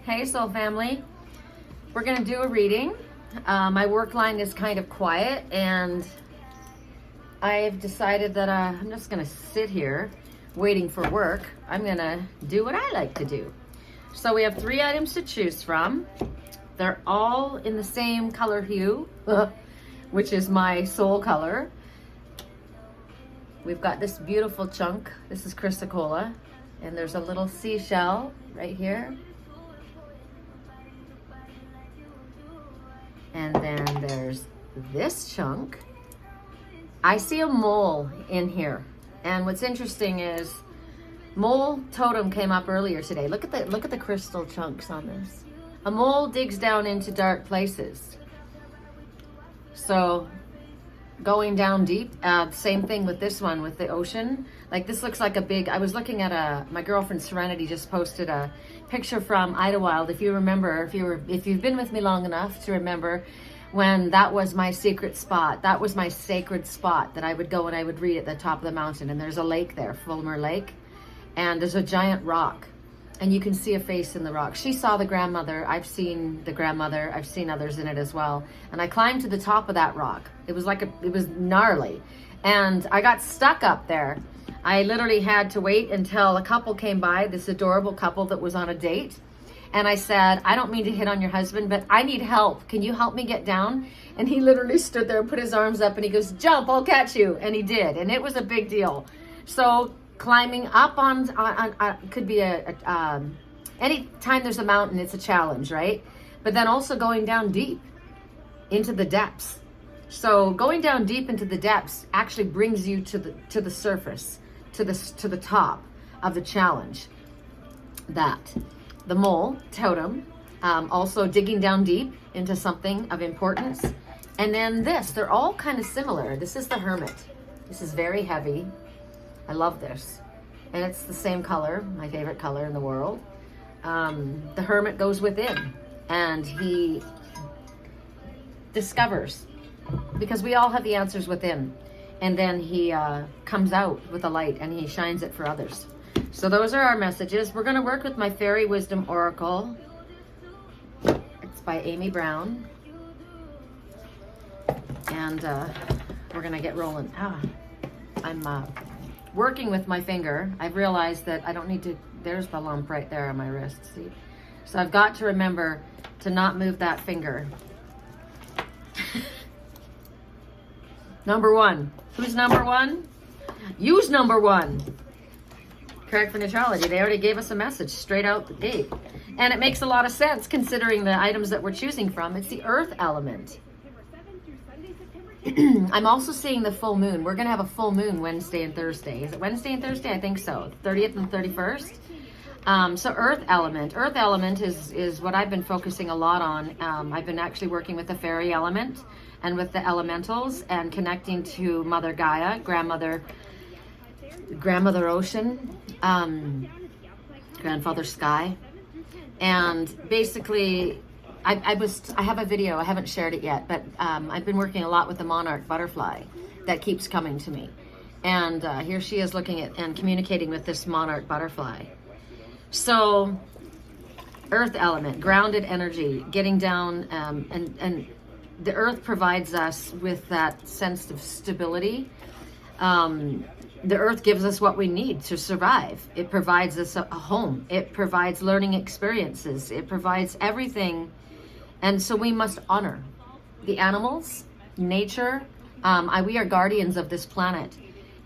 Hey soul family, we're gonna do a reading. My work line is kind of quiet and I've decided that I'm just gonna sit here waiting for work. I'm gonna do what I like to do. So we have 3 items to choose from. They're all in the same color hue, which is my soul color. We've got this beautiful chunk. This is Chrysochola, and there's a little seashell right here. And then there's this chunk. I see a mole in here. And what's interesting is mole totem came up earlier today. Look at the crystal chunks on this. A mole digs down into dark places. So going down deep, same thing with this one with the ocean. Like this looks like a big, I was looking at my girlfriend Serenity just posted a picture from Idlewild. If you remember, if you've been with me long enough to remember when that was my secret spot, that was my sacred spot that I would go and I would read at the top of the mountain. And there's a lake there, Fulmer Lake. And there's a giant rock and you can see a face in the rock. She saw the grandmother. I've seen the grandmother. I've seen others in it as well. And I climbed to the top of that rock. It was it was gnarly. And I got stuck up there. I literally had to wait until a couple came by, this adorable couple that was on a date. And I said, I don't mean to hit on your husband, but I need help. Can you help me get down? And he literally stood there and put his arms up and he goes, jump, I'll catch you. And he did. And it was a big deal. So climbing up on could be any time there's a mountain, it's a challenge, right? But then also going down deep into the depths. So going down deep into the depths actually brings you to the surface, to the top of the challenge. That the mole totem, also digging down deep into something of importance. And then this, they're all kind of similar. This is the Hermit. This is very heavy. I love this. And it's the same color, my favorite color in the world. The Hermit goes within and he discovers, because we all have the answers within. And then he comes out with a light and he shines it for others. So those are our messages. We're going to work with my Fairy Wisdom Oracle. It's by Amy Brown. And we're going to get rolling. I'm working with my finger. I've realized that I don't need to, there's the lump right there on my wrist, see? So I've got to remember to not move that finger. Number 1. Who's number 1? Use number 1. Correct for neutrality. They already gave us a message straight out the gate. And it makes a lot of sense considering the items that we're choosing from. It's the earth element. I'm also seeing the full moon. We're going to have a full moon Wednesday and Thursday. Is it Wednesday and Thursday? I think so. 30th and 31st. So earth element. Earth element is what I've been focusing a lot on. I've been actually working with the fairy element and with the elementals and connecting to Mother Gaia, Grandmother Ocean, Grandfather Sky. And basically, I have a video, I haven't shared it yet, but I've been working a lot with the monarch butterfly that keeps coming to me. And here she is looking at and communicating with this monarch butterfly. So, earth element, grounded energy, getting down, and the earth provides us with that sense of stability. The earth gives us what we need to survive. It provides us a home. It provides learning experiences. It provides everything. And so we must honor the animals, nature. We are guardians of this planet.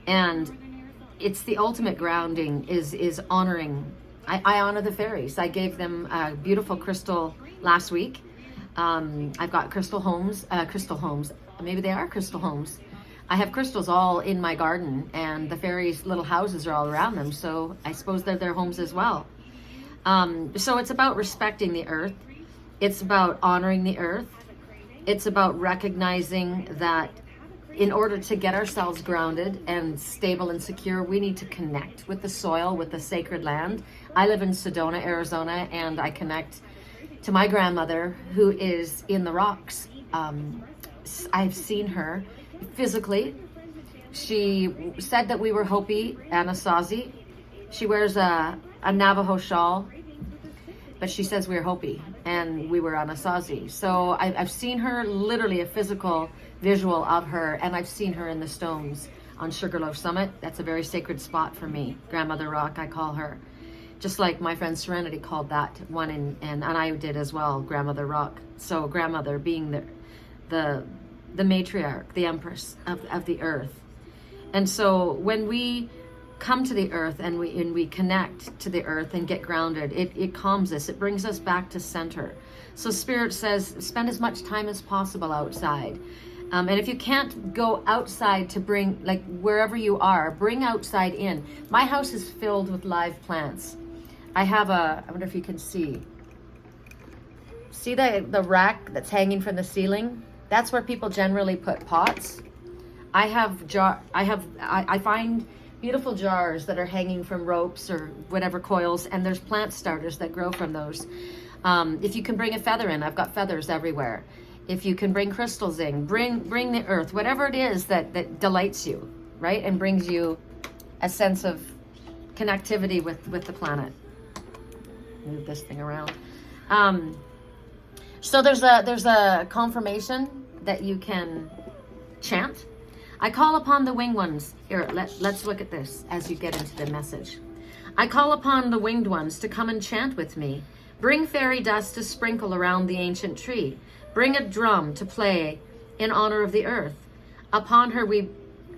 And it's the ultimate grounding is honoring. I honor the fairies. I gave them a beautiful crystal last week. I've got crystal homes. Maybe they are crystal homes. I have crystals all in my garden and the fairies' little houses are all around them. So I suppose they're their homes as well. So it's about respecting the earth. It's about honoring the earth. It's about recognizing that in order to get ourselves grounded and stable and secure, we need to connect with the soil, with the sacred land. I live in Sedona, Arizona, and I connect to my grandmother who is in the rocks. I've seen her physically. She said that we were Hopi Anasazi. She wears a Navajo shawl. but she says we were Hopi and we were on a Sazi. So I've seen her, literally a physical visual of her, and I've seen her in the stones on Sugarloaf Summit. That's a very sacred spot for me. Grandmother Rock, I call her. Just like my friend Serenity called that one, and I did as well, Grandmother Rock. So grandmother being the matriarch, the empress of the earth. And so when we come to the earth and we connect to the earth and get grounded, it calms us. It brings us back to center. So Spirit says, spend as much time as possible outside. And if you can't go outside to bring, like wherever you are, bring outside in. My house is filled with live plants. I have I wonder if you can see the rack that's hanging from the ceiling? That's where people generally put pots. I find beautiful jars that are hanging from ropes or whatever coils, and there's plant starters that grow from those. If you can bring a feather in, I've got feathers everywhere. If you can bring crystals in, bring the earth, whatever it is that delights you, right? And brings you a sense of connectivity with the planet. Move this thing around. So there's a confirmation that you can chant. I call upon the winged ones. Here, let's look at this as you get into the message. I call upon the winged ones to come and chant with me. Bring fairy dust to sprinkle around the ancient tree. Bring a drum to play in honor of the earth. Upon her we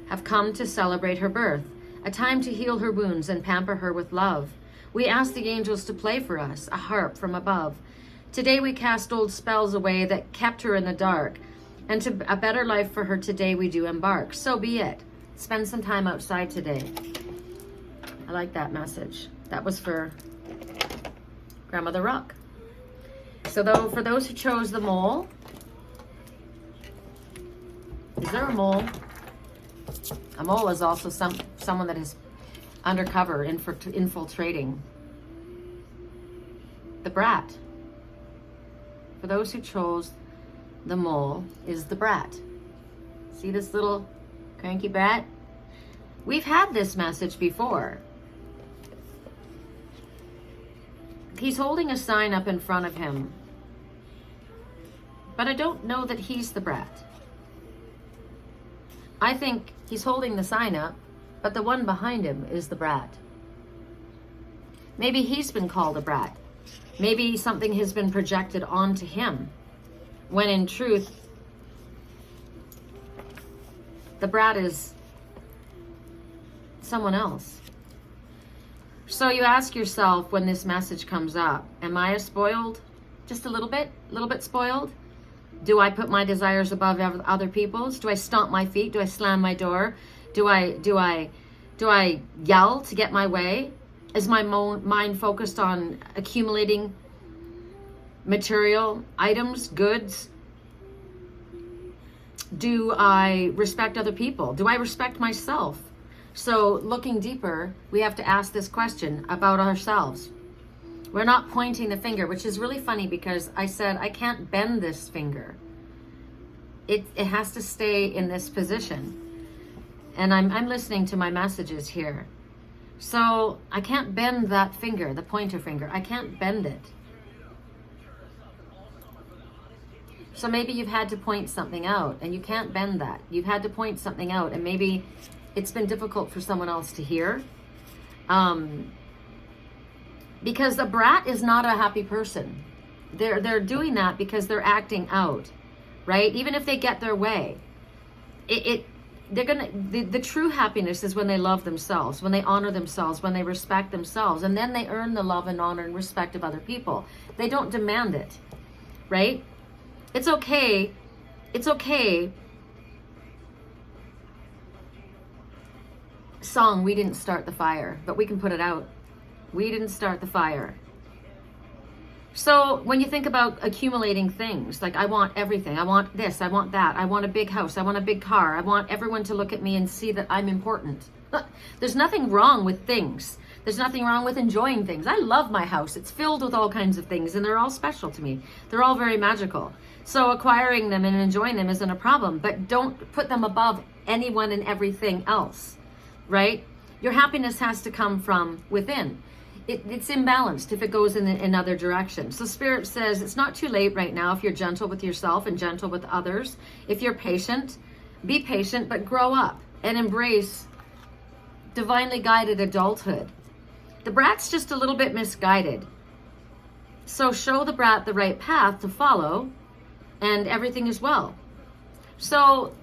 have come to celebrate her birth, a time to heal her wounds and pamper her with love. We ask the angels to play for us a harp from above. Today we cast old spells away that kept her in the dark, and to a better life for her today we do embark. So be it. Spend some time outside today. I like that message. That was for Grandmother Rock. So for those who chose the mole, is there a mole? A mole is also someone that is undercover, infiltrating. The Brat. For those who chose the mole is the Brat. See this little cranky brat? We've had this message before. He's holding a sign up in front of him, but I don't know that he's the Brat. I think he's holding the sign up, but the one behind him is the Brat. Maybe he's been called a Brat. Maybe something has been projected onto him, when in truth, the Brat is someone else. So you ask yourself when this message comes up, am I spoiled? Just a little bit spoiled? Do I put my desires above other people's? Do I stomp my feet? Do I slam my door? Do I yell to get my way? Is my mind focused on accumulating material items, goods? Do I respect other people? Do I respect myself? So looking deeper, we have to ask this question about ourselves. We're not pointing the finger, which is really funny because I said, I can't bend this finger. It has to stay in this position. And I'm listening to my messages here. So I can't bend that finger, the pointer finger. I can't bend it. So maybe you've had to point something out and you can't bend that. You've had to point something out and maybe it's been difficult for someone else to hear. Because a brat is not a happy person. They're doing that because they're acting out, right? Even if they get their way, the true happiness is when they love themselves, when they honor themselves, when they respect themselves, and then they earn the love and honor and respect of other people. They don't demand it, right? It's okay. It's okay. Song, we didn't start the fire, but we can put it out. We didn't start the fire. So when you think about accumulating things, like I want everything, I want this, I want that, I want a big house, I want a big car, I want everyone to look at me and see that I'm important. There's nothing wrong with things. There's nothing wrong with enjoying things. I love my house. It's filled with all kinds of things and they're all special to me. They're all very magical. So acquiring them and enjoying them isn't a problem, but don't put them above anyone and everything else, right? Your happiness has to come from within. it's imbalanced if it goes in another direction. So Spirit says it's not too late right now if you're gentle with yourself and gentle with others. If you're patient, be patient, but grow up and embrace divinely guided adulthood. The brat's just a little bit misguided. So show the brat the right path to follow, and everything is well. So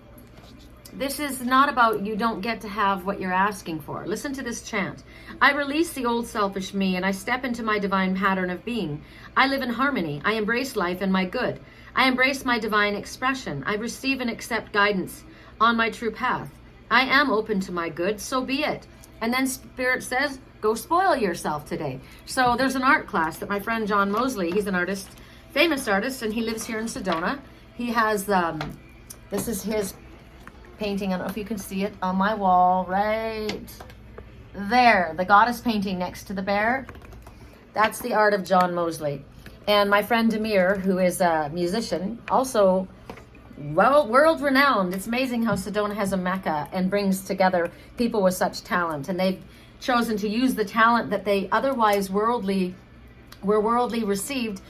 this is not about you don't get to have what you're asking for. Listen to this chant. I release the old selfish me and I step into my divine pattern of being. I live in harmony. I embrace life and my good. I embrace my divine expression. I receive and accept guidance on my true path. I am open to my good, so be it. And then Spirit says, go spoil yourself today. So there's an art class that my friend John Mosley, he's an artist, famous artist, and he lives here in Sedona. He has, this is his painting. I don't know if you can see it on my wall right there. The goddess painting next to the bear. That's the art of John Mosley. And my friend Demir, who is a musician, also world renowned. It's amazing how Sedona has a mecca and brings together people with such talent. And they've chosen to use the talent that they otherwise were worldly received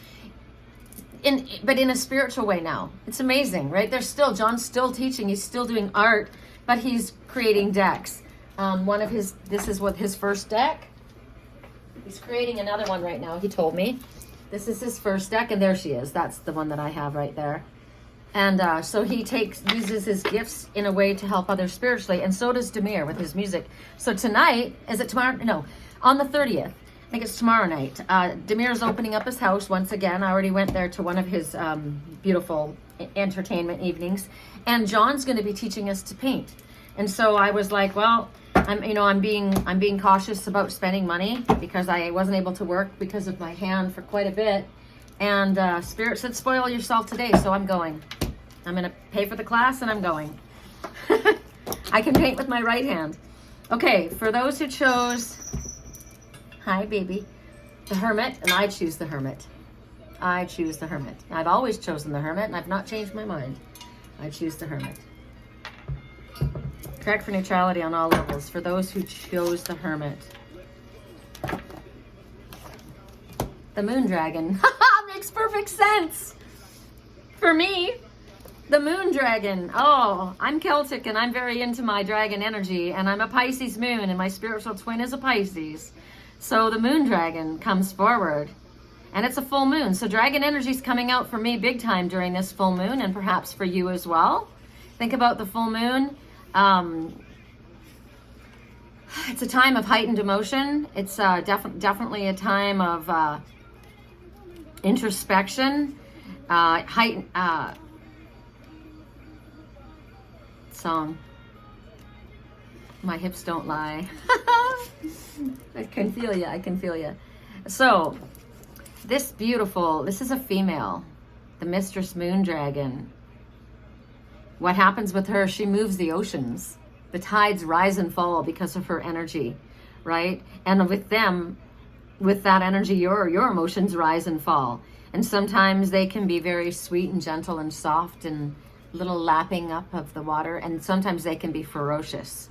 but in a spiritual way now. It's amazing, right? John's still teaching, he's still doing art, but he's creating decks. This is what his first deck. He's creating another one right now, he told me. This is his first deck, and there she is. That's the one that I have right there. And so he uses his gifts in a way to help others spiritually, and so does Demir with his music. So tonight, is it tomorrow? No, on the 30th. I think it's tomorrow night. Demir's opening up his house once again. I already went there to one of his beautiful entertainment evenings, and John's going to be teaching us to paint. And so I was like, well, I'm being cautious about spending money because I wasn't able to work because of my hand for quite a bit. And Spirit said, spoil yourself today, so I'm going. I'm going to pay for the class, and I'm going. I can paint with my right hand. Okay, for those who chose. Hi, baby. The Hermit, and I choose the Hermit. I choose the Hermit. I've always chosen the Hermit, and I've not changed my mind. I choose the Hermit. Correct for neutrality on all levels. For those who chose the Hermit. The Moon Dragon. Makes perfect sense. For me, the Moon Dragon. Oh, I'm Celtic, and I'm very into my dragon energy, and I'm a Pisces moon, and my spiritual twin is a Pisces. So the Moon Dragon comes forward, and it's a full moon. So dragon energy is coming out for me big time during this full moon, and perhaps for you as well. Think about the full moon. It's a time of heightened emotion. It's definitely a time of introspection. Song. My hips don't lie. I can feel you. I can feel you. So, this is a female, the Mistress Moon Dragon. What happens with her? She moves the oceans. The tides rise and fall because of her energy, right? And with that energy, your emotions rise and fall. And sometimes they can be very sweet and gentle and soft and little lapping up of the water. And sometimes they can be ferocious.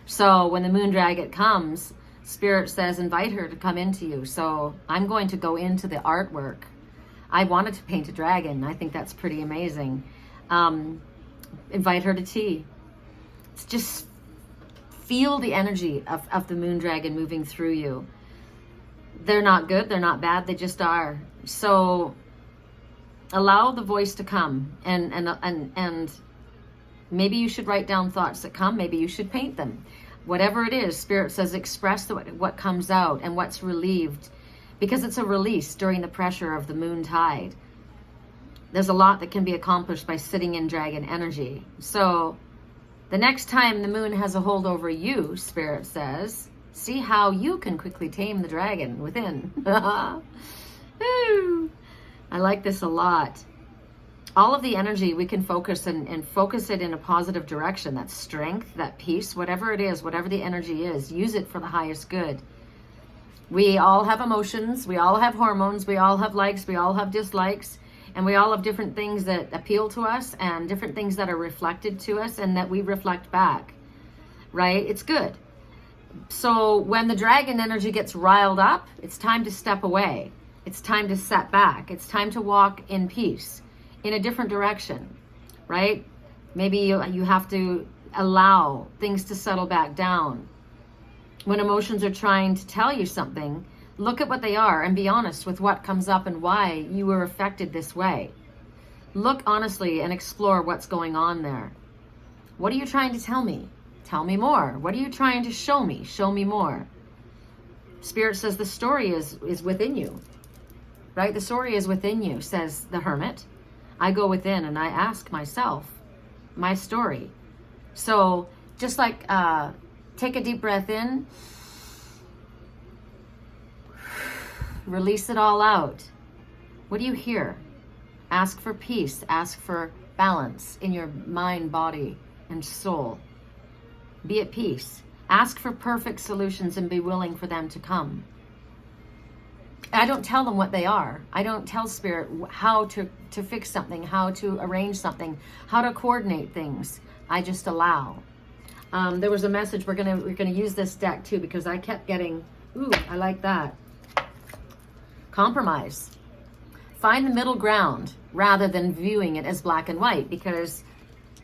So when the Moon Dragon comes, Spirit says, invite her to come into you. So I'm going to go into the artwork. I wanted to paint a dragon. I think that's pretty amazing. Invite her to tea. It's just feel the energy of the Moon Dragon moving through you. They're not good. They're not bad. They just are. So allow the voice to come, and maybe you should write down thoughts that come. Maybe you should paint them. Whatever it is, Spirit says express what comes out and what's relieved, because it's a release during the pressure of the moon tide. There's a lot that can be accomplished by sitting in dragon energy. So the next time the moon has a hold over you, Spirit says, see how you can quickly tame the dragon within. I like this a lot. All of the energy we can focus and focus it in a positive direction. That strength, that peace, whatever it is, whatever the energy is, use it for the highest good. We all have emotions. We all have hormones. We all have likes. We all have dislikes. And we all have different things that appeal to us and different things that are reflected to us and that we reflect back, right? It's good. So when the dragon energy gets riled up, it's time to step away. It's time to set back. It's time to walk in peace, in a different direction, right? Maybe you have to allow things to settle back down. When emotions are trying to tell you something, look at what they are and be honest with what comes up and why you were affected this way. Look honestly and explore what's going on there. What are you trying to tell me? Tell me more. What are you trying to show me? Show me more. Spirit says the story is within you, right? The story is within you, says the Hermit. I go within and I ask myself my story. So just like take a deep breath in, release it all out. What do you hear? Ask for peace. Ask for balance in your mind, body, and soul. Be at peace. Ask for perfect solutions and be willing for them to come. I don't tell them what they are. I don't tell Spirit how to fix something, how to arrange something, how to coordinate things. I just allow. There was a message. We're gonna use this deck too because I kept getting, ooh, I like that. Compromise. Find the middle ground rather than viewing it as black and white, because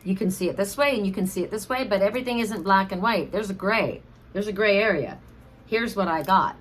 you can see it this way and you can see it this way, but everything isn't black and white. There's a gray. There's a gray area. Here's what I got.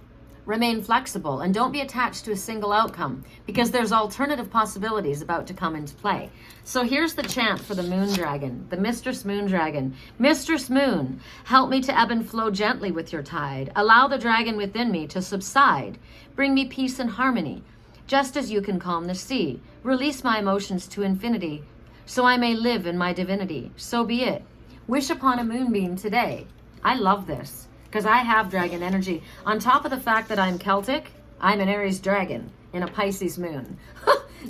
Remain flexible and don't be attached to a single outcome, because there's alternative possibilities about to come into play. So here's the chant for the moon dragon, the Mistress moon dragon. Mistress moon, help me to ebb and flow gently with your tide. Allow the dragon within me to subside. Bring me peace and harmony, just as you can calm the sea. Release my emotions to infinity, so I may live in my divinity. So be it. Wish upon a moonbeam today. I love this, because I have dragon energy. On top of the fact that I'm Celtic, I'm an Aries dragon in a Pisces moon.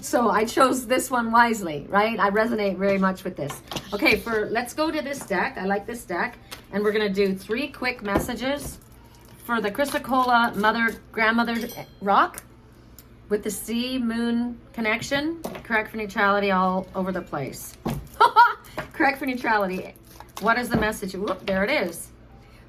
So I chose this one wisely, right? I resonate very much with this. Okay, let's go to this deck. I like this deck. And we're going to do 3 quick messages for the Chrysochola grandmother rock with the sea moon connection. Correct for neutrality all over the place. Correct for neutrality. What is the message? Whoop, there it is.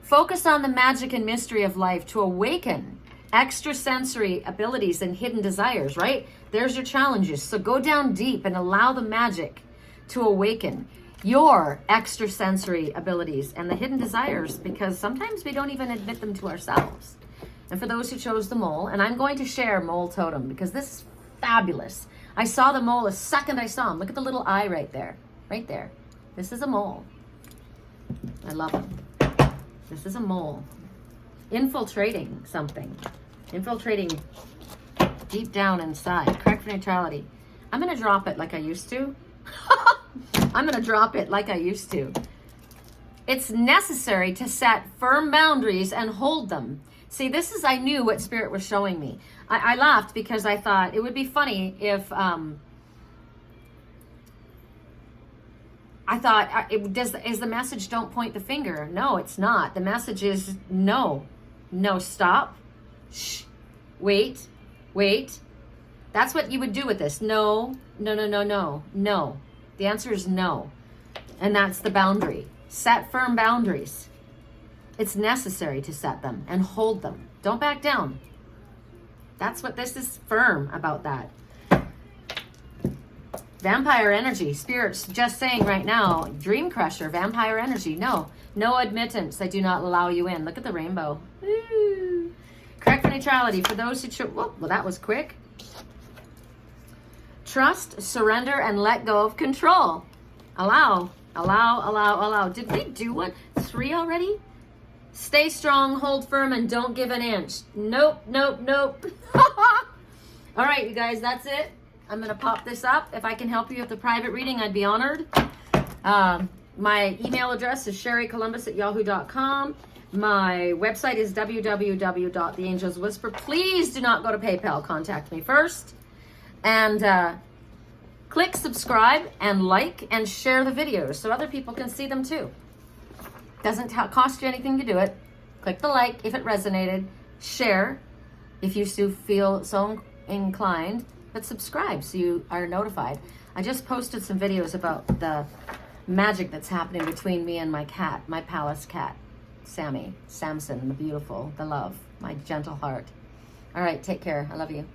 Focus on the magic and mystery of life to awaken extrasensory abilities and hidden desires, right? There's your challenges. So go down deep and allow the magic to awaken your extrasensory abilities and the hidden desires, because sometimes we don't even admit them to ourselves. And for those who chose the mole, and I'm going to share mole totem because this is fabulous. I saw the mole the second I saw him. Look at the little eye right there. Right there. This is a mole. I love him. This is a mole infiltrating something, infiltrating deep down inside. Correct for neutrality. I'm going to drop it like I used to. I'm going to drop it like I used to. It's necessary to set firm boundaries and hold them. See, I knew what Spirit was showing me. I laughed because I thought it would be funny if, I thought, is the message don't point the finger? No, it's not. The message is no. No, stop. Shh. Wait. That's what you would do with this. No. No. The answer is no. And that's the boundary. Set firm boundaries. It's necessary to set them and hold them. Don't back down. That's what this is firm about that. Vampire energy. Spirit's just saying right now, dream crusher, vampire energy. No admittance. I do not allow you in. Look at the rainbow. Ooh. Correct for neutrality. For those who well, that was quick. Trust, surrender, and let go of control. Allow. Did we do 3 already? Stay strong, hold firm, and don't give an inch. Nope. All right, you guys, that's it. I'm going to pop this up. If I can help you with the private reading, I'd be honored. My email address is sherrycolumbus@yahoo.com. My website is www.theangelswhisper. Please do not go to PayPal. Contact me first. And click subscribe and like and share the videos so other people can see them too. Doesn't cost you anything to do it. Click the like if it resonated. Share if you feel so inclined. But subscribe so you are notified. I just posted some videos about the magic that's happening between me and my cat, my palace cat. Samson, the beautiful, the love, my gentle heart. All right, take care. I love you.